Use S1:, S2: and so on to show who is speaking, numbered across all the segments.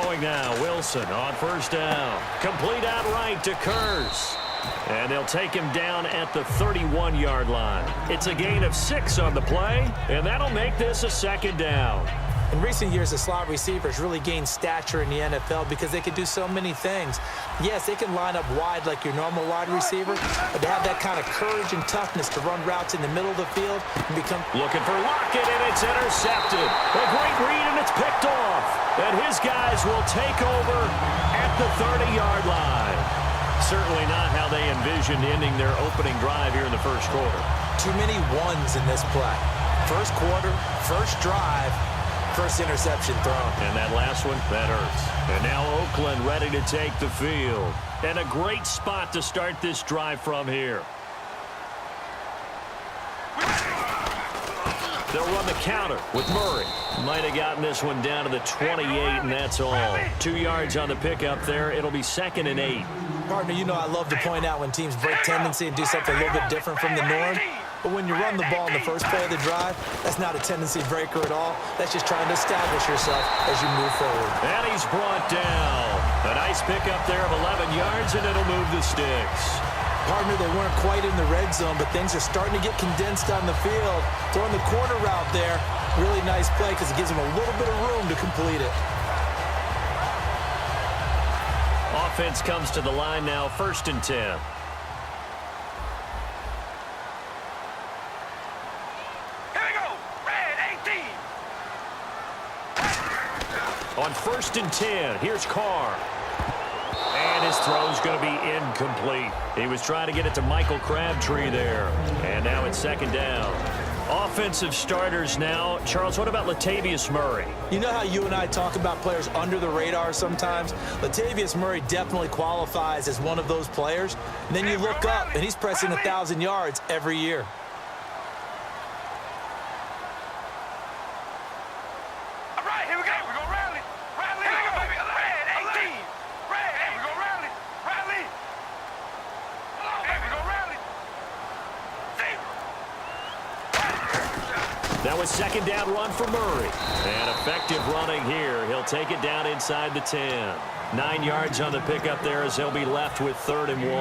S1: Throwing now, Wilson on first down. Complete outright to Kurz. And they'll take him down at the 31-yard line. It's a gain of 6 on the play, and that'll make this a second down.
S2: In recent years, the slot receivers really gained stature in the NFL because they can do so many things. Yes, they can line up wide like your normal wide receiver, but they have that kind of courage and toughness to run routes in the middle of the field and become...
S1: Looking for Lockett, and it's intercepted. A great read, and it's picked off. And his guys will take over at the 30-yard line. Certainly not how they envisioned ending their opening drive here in the first quarter.
S2: Too many ones in this play. First quarter, first drive, first interception thrown.
S1: And that last one, that hurts. And now Oakland ready to take the field. And a great spot to start this drive from here. They'll run the counter with Murray. Might have gotten this one down to the 28, and that's all. 2 yards on the pickup there. It'll be 2nd and 8.
S2: Partner, you know I love to point out when teams break tendency and do something a little bit different from the norm. But when you run the ball in the first play of the drive, that's not a tendency breaker at all. That's just trying to establish yourself as you move forward.
S1: And he's brought down. A nice pickup there of 11 yards, and it'll move the sticks.
S2: Partner, they weren't quite in the red zone, but things are starting to get condensed on the field. Throwing the corner route there, really nice play because it gives them a little bit of room to complete it.
S1: Offense comes to the line now, 1st and 10. On 1st and 10, here's Carr. And his throw's going to be incomplete. He was trying to get it to Michael Crabtree there. And now it's 2nd down. Offensive starters now. Charles, what about Latavius Murray?
S2: You know how you and I talk about players under the radar sometimes? Latavius Murray definitely qualifies as one of those players. And then you look up, and he's pressing 1,000 yards every year.
S1: That was 2nd down run for Murray. And effective running here. He'll take it down inside the 10. 9 yards on the pickup there as he'll be left with 3rd and 1.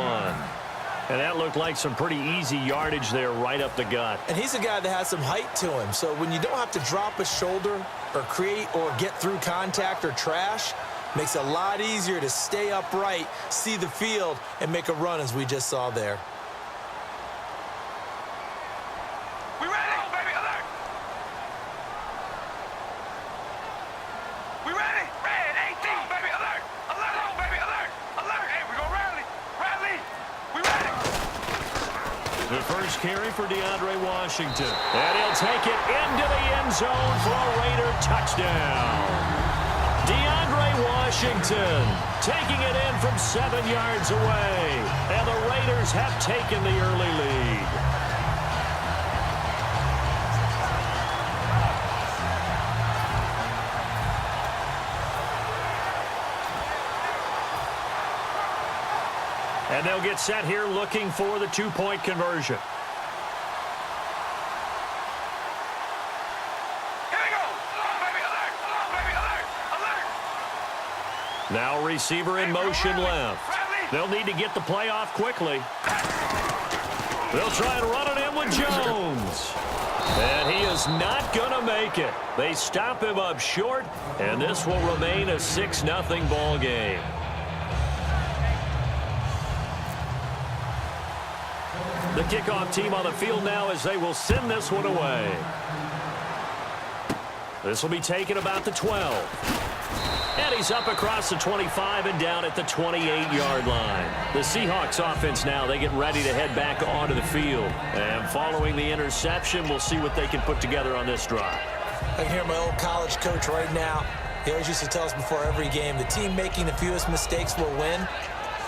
S1: And that looked like some pretty easy yardage there right up the gut.
S2: And he's a guy that has some height to him. So when you don't have to drop a shoulder or create or get through contact or trash, makes it a lot easier to stay upright, see the field, and make a run as we just saw there.
S1: The first carry for DeAndre Washington. And he'll take it into the end zone for a Raider touchdown. DeAndre Washington taking it in from 7 yards away. And the Raiders have taken the early lead. And they'll get set here looking for the 2-point conversion.
S3: Here we go. Alert, baby, alert, alert.
S1: Now receiver in motion left. They'll need to get the play off quickly. They'll try and run it in with Jones. And he is not going to make it. They stop him up short, and this will remain a 6-0 ball game. The kickoff team on the field now as they will send this one away. This will be taken about the 12. And he's up across the 25 and down at the 28-yard line. The Seahawks offense now, they get ready to head back onto the field. And following the interception, we'll see what they can put together on this drive.
S2: I can hear my old college coach right now. He always used to tell us before every game, the team making the fewest mistakes will win.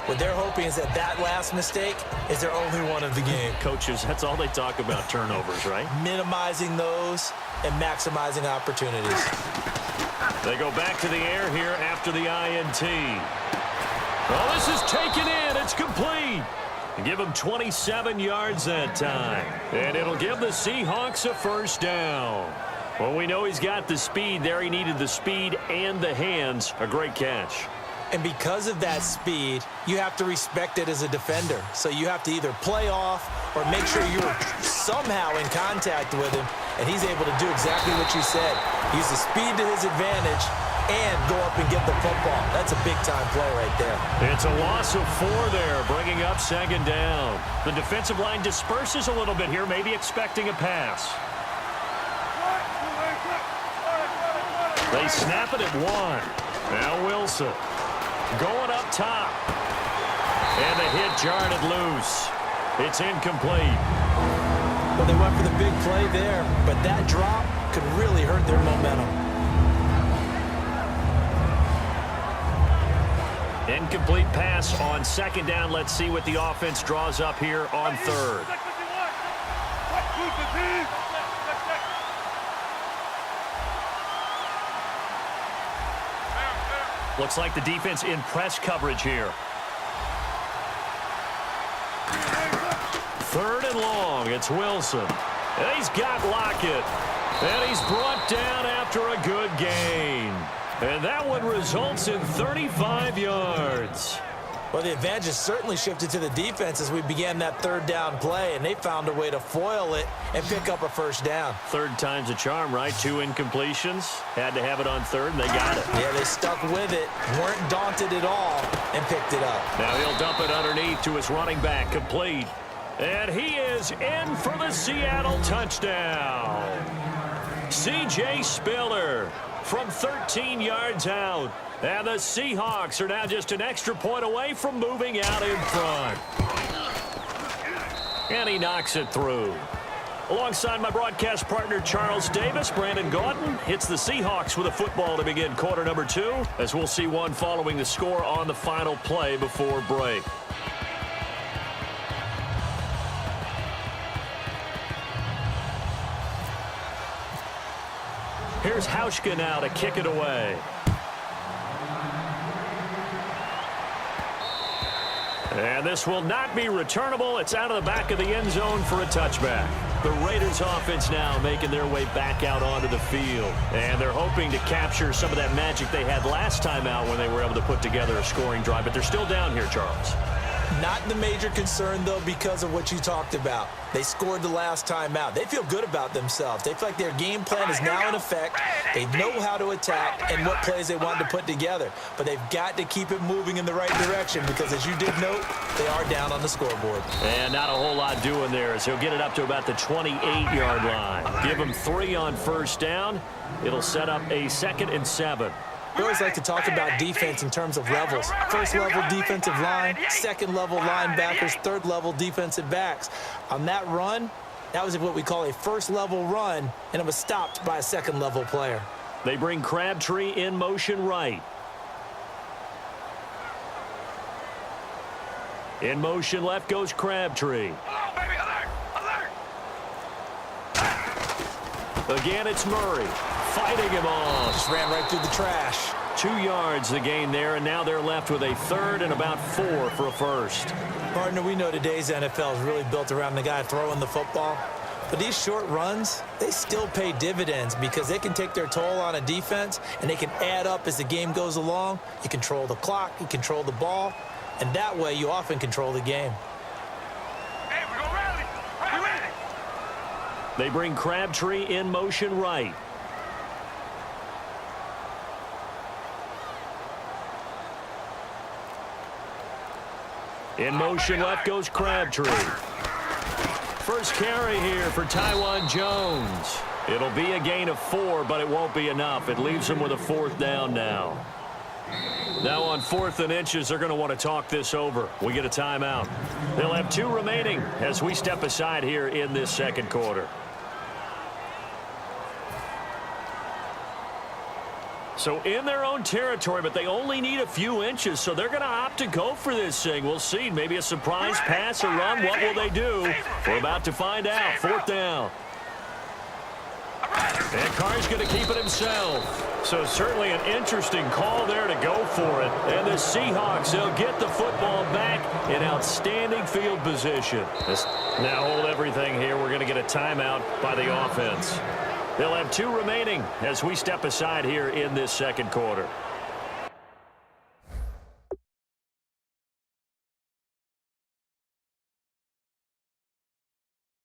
S2: What they're hoping is that last mistake is their only one of the game.
S1: Coaches, that's all they talk about, turnovers, right?
S2: Minimizing those and maximizing opportunities.
S1: They go back to the air here after the INT. Oh, this is taken in. It's complete. Give them 27 yards that time. And it'll give the Seahawks a first down. Well, we know he's got the speed there. He needed the speed and the hands. A great catch.
S2: And because of that speed, you have to respect it as a defender. So you have to either play off or make sure you're somehow in contact with him, and he's able to do exactly what you said. Use the speed to his advantage and go up and get the football. That's a big-time play right there.
S1: It's a loss of 4 there, bringing up second down. The defensive line disperses a little bit here, maybe expecting a pass. They snap it at 1. Now Wilson going up top. And the hit jarred it loose. It's incomplete.
S2: Well, they went for the big play there, but that drop could really hurt their momentum.
S1: Incomplete pass on second down. Let's see what the offense draws up here on third. Looks like the defense in press coverage here. Third and long. It's Wilson. And he's got Lockett. And he's brought down after a good gain. And that one results in 35 yards.
S2: Well, the advantage has certainly shifted to the defense as we began that third down play, and they found a way to foil it and pick up a first down.
S1: Third time's a charm, right? 2 incompletions. Had to have it on third, and they got it.
S2: Yeah, they stuck with it, weren't daunted at all, and picked it up.
S1: Now he'll dump it underneath to his running back, complete. And he is in for the Seattle touchdown. C.J. Spiller from 13 yards out. And the Seahawks are now just an extra point away from moving out in front. And he knocks it through. Alongside my broadcast partner, Charles Davis, Brandon Gauton hits the Seahawks with a football to begin quarter number 2, as we'll see one following the score on the final play before break. Here's Hauschka now to kick it away. And this will not be returnable. It's out of the back of the end zone for a touchback. The Raiders offense now making their way back out onto the field. And they're hoping to capture some of that magic they had last time out when they were able to put together a scoring drive. But they're still down here, Charles.
S2: Not the major concern, though, because of what you talked about. They scored the last time out. They feel good about themselves. They feel like their game plan is now in effect. They know how to attack and what plays they want to put together. But they've got to keep it moving in the right direction because, as you did note, they are down on the scoreboard.
S1: And not a whole lot doing there as he'll get it up to about the 28-yard line. Give him 3 on first down. It'll set up a 2nd and 7.
S2: We always like to talk about defense in terms of levels. First-level defensive line, second-level linebackers, third-level defensive backs. On that run, that was what we call a first-level run, and it was stopped by a second-level player.
S1: They bring Crabtree in motion right. In motion left goes Crabtree. Again, it's Murray. Fighting him off.
S2: Just ran right through the trash.
S1: 2 yards the gain there, and now they're left with a 3rd and about 4 for a first.
S2: Partner, we know today's NFL is really built around the guy throwing the football. But these short runs, they still pay dividends because they can take their toll on a defense, and they can add up as the game goes along. You control the clock, you control the ball, and that way you often control the game.
S3: Hey, we're gonna rally. We're ready.
S1: They bring Crabtree in motion right. In motion left goes Crabtree. First carry here for Taiwan Jones. It'll be a gain of 4, but it won't be enough. It leaves him with a 4th down now. Now on 4th and inches, they're going to want to talk this over. We get a timeout. They'll have 2 remaining as we step aside here in this second quarter. So in their own territory, but they only need a few inches, so they're going to opt to go for this thing. We'll see. Maybe a surprise pass or run. What will they do? We're about to find out. 4th down. And Carr's going to keep it himself. So certainly an interesting call there to go for it. And the Seahawks, they'll get the football back in outstanding field position. Now hold everything here. We're going to get a timeout by the offense. They'll have 2 remaining as we step aside here in this second quarter.